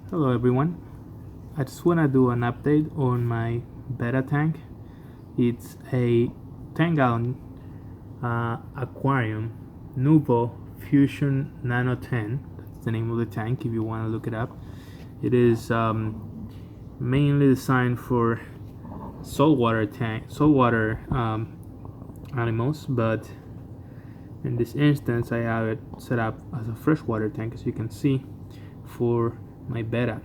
Hello everyone. I just want to do an update on my beta tank. It's a 10 gallon aquarium Nuvo Fusion Nano 10. That's the name of the tank if you want to look it up. It is mainly designed for saltwater animals, but in this instance I have it set up as a freshwater tank, as you can see, for my beta.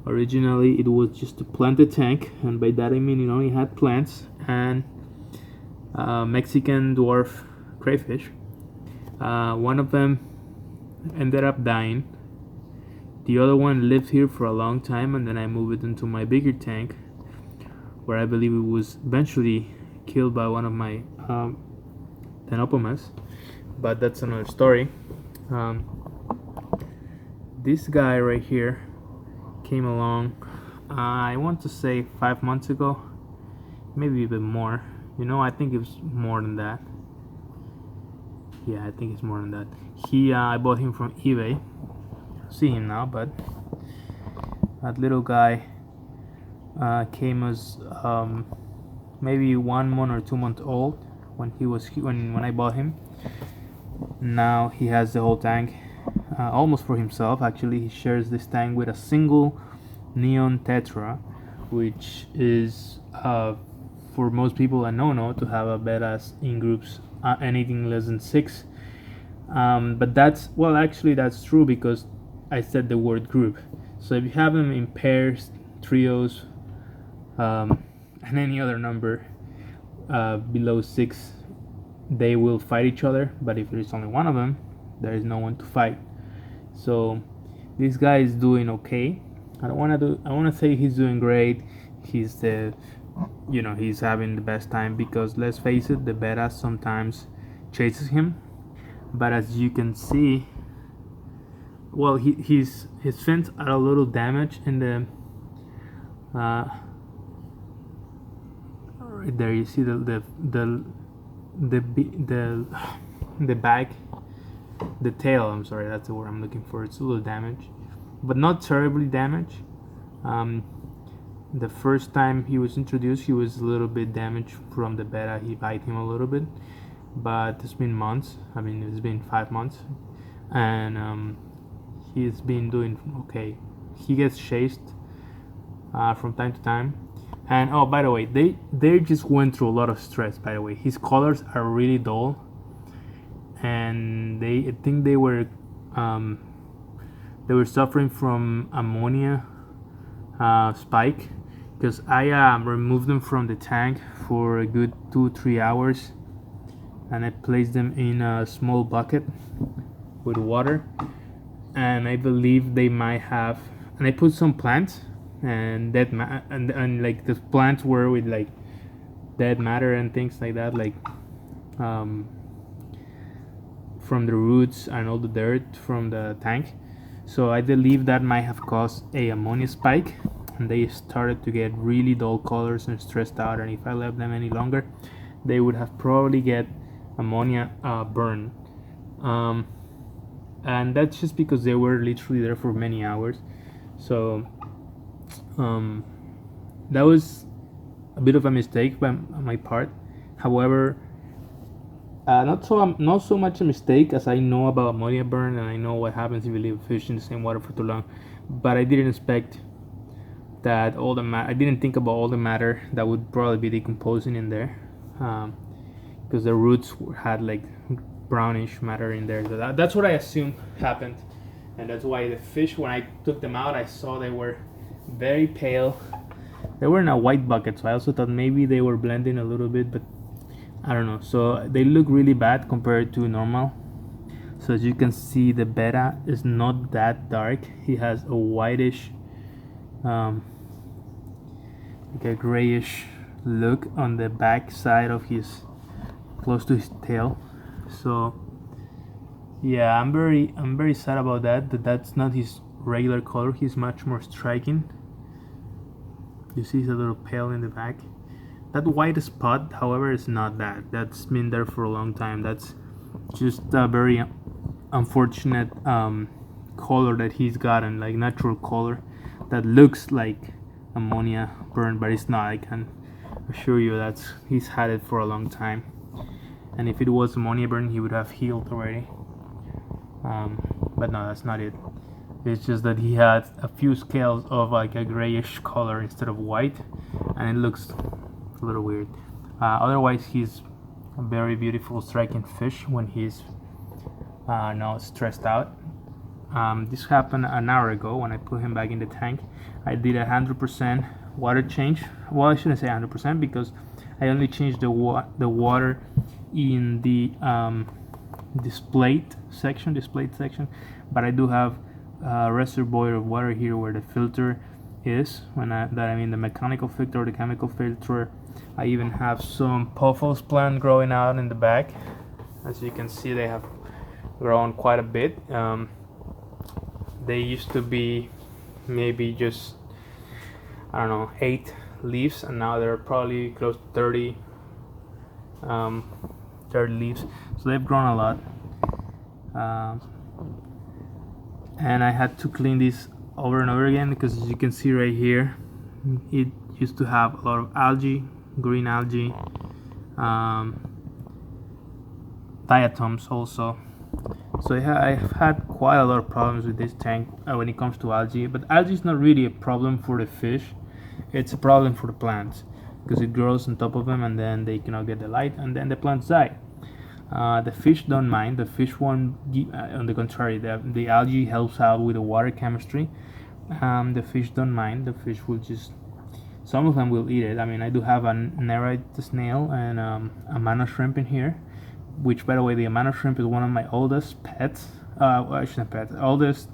Originally it was just a planted tank, and by that I mean it only had plants and Mexican dwarf crayfish. One of them ended up dying. The other one lived here for a long time, and then I moved it into my bigger tank, where I believe it was eventually killed by one of my Tenopomas, but that's another story. This guy right here came along, I want to say 5 months ago, maybe even more. I think it was more than that. Yeah, I think it's more than that. I bought him from eBay. See him now, but that little guy came as maybe 1 month or 2 months old when I bought him. Now he has the whole tank almost for himself. Actually, he shares this tank with a single Neon Tetra, which is for most people a no-no to have a betas in groups anything less than 6. But that's true, because I said the word group. So if you have them in pairs, trios, and any other number below 6, they will fight each other. But if there is only one of them, there is no one to fight. So this guy is doing okay. I want to say he's doing great. He's he's having the best time, because let's face it, the beta sometimes chases him. But as you can see, well, his fins are a little damaged in the right there. You see the back, the tail. I'm sorry, that's the word I'm looking for. It's a little damaged, but not terribly damaged. The first time he was introduced, he was a little bit damaged from the beta. He bite him a little bit, but it's been months. I mean, it's been 5 months, and he's been doing okay. He gets chased from time to time, and oh, by the way, they just went through a lot of stress. By the way, his colors are really dull, and I think they were suffering from ammonia spike, because I removed them from the tank for a good 2-3 hours, and I placed them in a small bucket with water, and I believe they might have, and I put some plants and and like the plants were with like dead matter and things like that, like from the roots and all the dirt from the tank. So I believe that might have caused a ammonia spike, and they started to get really dull colors and stressed out. And if I left them any longer, they would have probably get ammonia burn. And that's just because they were literally there for many hours. So that was a bit of a mistake by my part. However, not so much a mistake, as I know about ammonia burn and I know what happens if you leave a fish in the same water for too long. But I didn't expect that I didn't think about all the matter that would probably be decomposing in there, because the roots had like brownish matter in there. So that's what I assumed happened, and that's why the fish, when I took them out, I saw they were very pale. They were in a white bucket, so I also thought maybe they were blending a little bit, but I don't know. So they look really bad compared to normal. So as you can see, the beta is not that dark. He has a whitish, like a grayish look on the back side of his, close to his tail. So yeah, I'm very sad about that. That's not his regular color. He's much more striking. You see he's a little pale in the back. That white spot, however, is not that. That's been there for a long time. That's just a very unfortunate color that he's gotten, like natural color. that looks like ammonia burn, but it's not. I can assure you that he's had it for a long time, and if it was ammonia burn, he would have healed already. But no, that's not it. It's just that he had a few scales of like a grayish color instead of white, and it looks a little weird. Otherwise, he's a very beautiful striking fish when he's not stressed out. This happened an hour ago when I put him back in the tank. I did 100% water change. Well, I shouldn't say 100% because I only changed the water in the displayed section, but I do have a reservoir of water here where the filter is. I mean the mechanical filter or the chemical filter. I even have some puffles plant growing out in the back. As you can see, they have grown quite a bit. They used to be maybe just, I don't know, 8 leaves, and now they're probably close to 30 leaves. So they've grown a lot. And I had to clean this over and over again because, as you can see right here, it used to have a lot of algae, green algae, diatoms also. So I've had quite a lot of problems with this tank when it comes to algae. But algae is not really a problem for the fish, it's a problem for the plants because it grows on top of them and then they cannot get the light and then the plants die. The fish don't mind. The fish won't. On the contrary, the algae helps out with the water chemistry. The fish don't mind. The fish will just. Some of them will eat it. I mean, I do have a nerite snail and a mana shrimp in here, which, by the way, the mana shrimp is one of my oldest pets. I shouldn't pet. Oldest.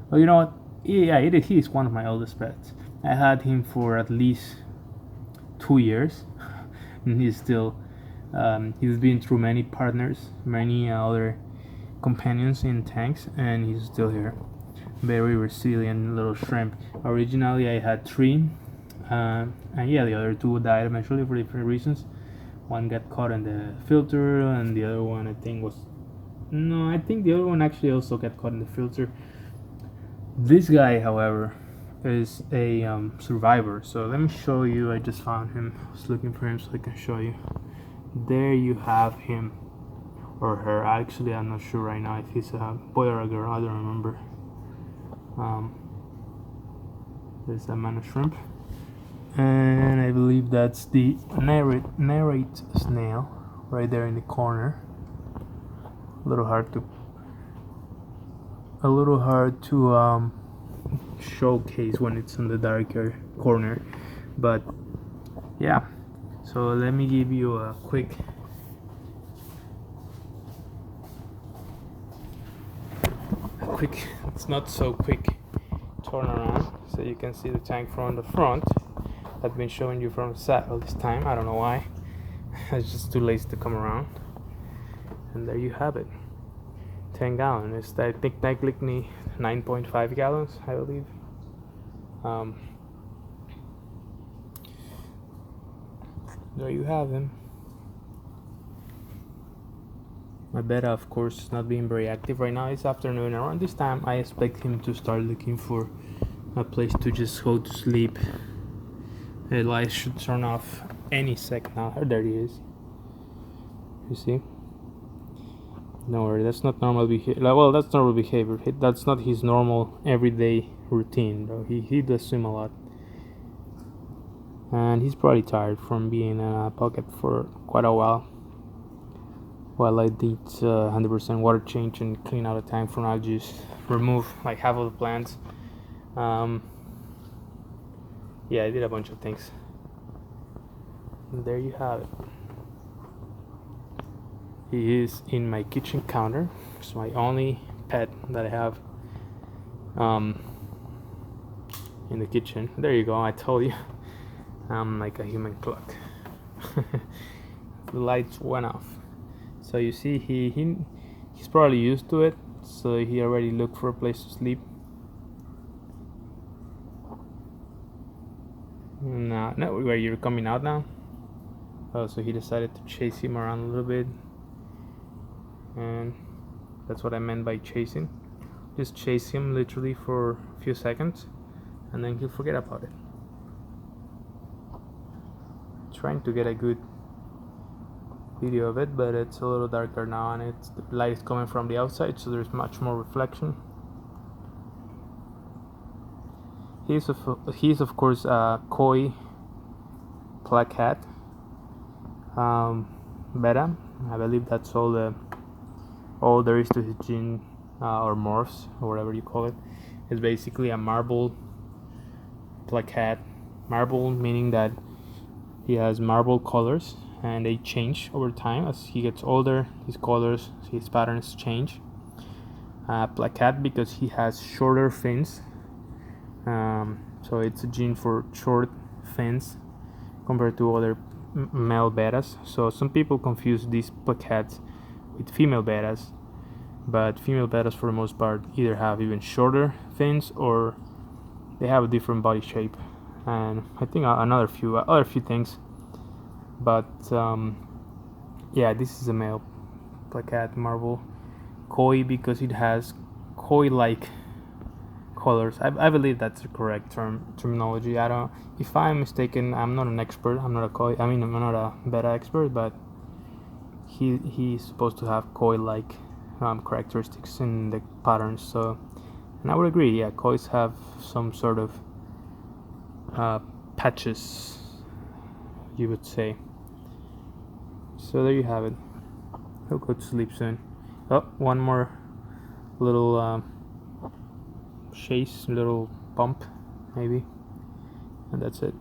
Well, you know what? Yeah, he is one of my oldest pets. I had him for at least 2 years, and he's still. He's been through many partners, many other companions in tanks, and he's still here. Very resilient little shrimp. Originally I had 3, and yeah, the other 2 died eventually for different reasons. One got caught in the filter, and the other one I think the other one actually also got caught in the filter. This guy, however, is a survivor. So let me show you. I just found him. I was looking for him so I can show you. There you have him or her. Actually, I'm not sure right now if he's a boy or a girl. I don't remember. There's a mana shrimp, and I believe that's the nerite snail right there in the corner. A little hard to showcase when it's in the darker corner, but yeah. So let me give you a quick it's not so quick turn around so you can see the tank from the front. I've been showing you from the side all this time. I don't know why. I was just too lazy to come around. And there you have it. 10 gallons. It's I think technically 9.5 gallons, I believe. There you have him. My betta, of course, is not being very active right now. It's afternoon. Around this time, I expect him to start looking for a place to just go to sleep. The light should turn off any second now. There he is. You see? Don't worry, that's not normal behavior. Well, that's normal behavior. That's not his normal everyday routine, though. He does swim a lot. And he's probably tired from being in a pocket for quite a while I did 100% water change and clean out the tank from algae, remove like half of the plants. Yeah, I did a bunch of things. And there you have it. He is in my kitchen counter. It's my only pet that I have in the kitchen. There you go, I told you. I'm like a human clock. The lights went off. So you see he's probably used to it, so he already looked for a place to sleep. No, where you're coming out now? Oh, so he decided to chase him around a little bit. And that's what I meant by chasing. Just chase him literally for a few seconds and then he'll forget about it. Trying to get a good video of it, but it's a little darker now, and the light is coming from the outside, so there's much more reflection. He's of course a koi placat beta. I believe that's all there is to his gene, or morphs, or whatever you call it. It's basically a marble placat. Marble meaning that he has marble colors, and they change over time. As he gets older, his colors, his patterns change. Placat because he has shorter fins, so it's a gene for short fins compared to other male betas. So some people confuse these placats with female betas, but female betas for the most part either have even shorter fins or they have a different body shape, and I think other few things. But yeah, this is a male placat marble koi because it has koi-like colors. I believe that's the correct terminology. I don't. If I'm mistaken, I'm not an expert. I'm not a koi. I'm not a beta expert, but he's supposed to have koi-like characteristics in the patterns. So, and I would agree. Yeah, kois have some sort of patches, you would say. So there you have it. He'll go to sleep soon. Oh, one more little chase, little bump, maybe, and that's it.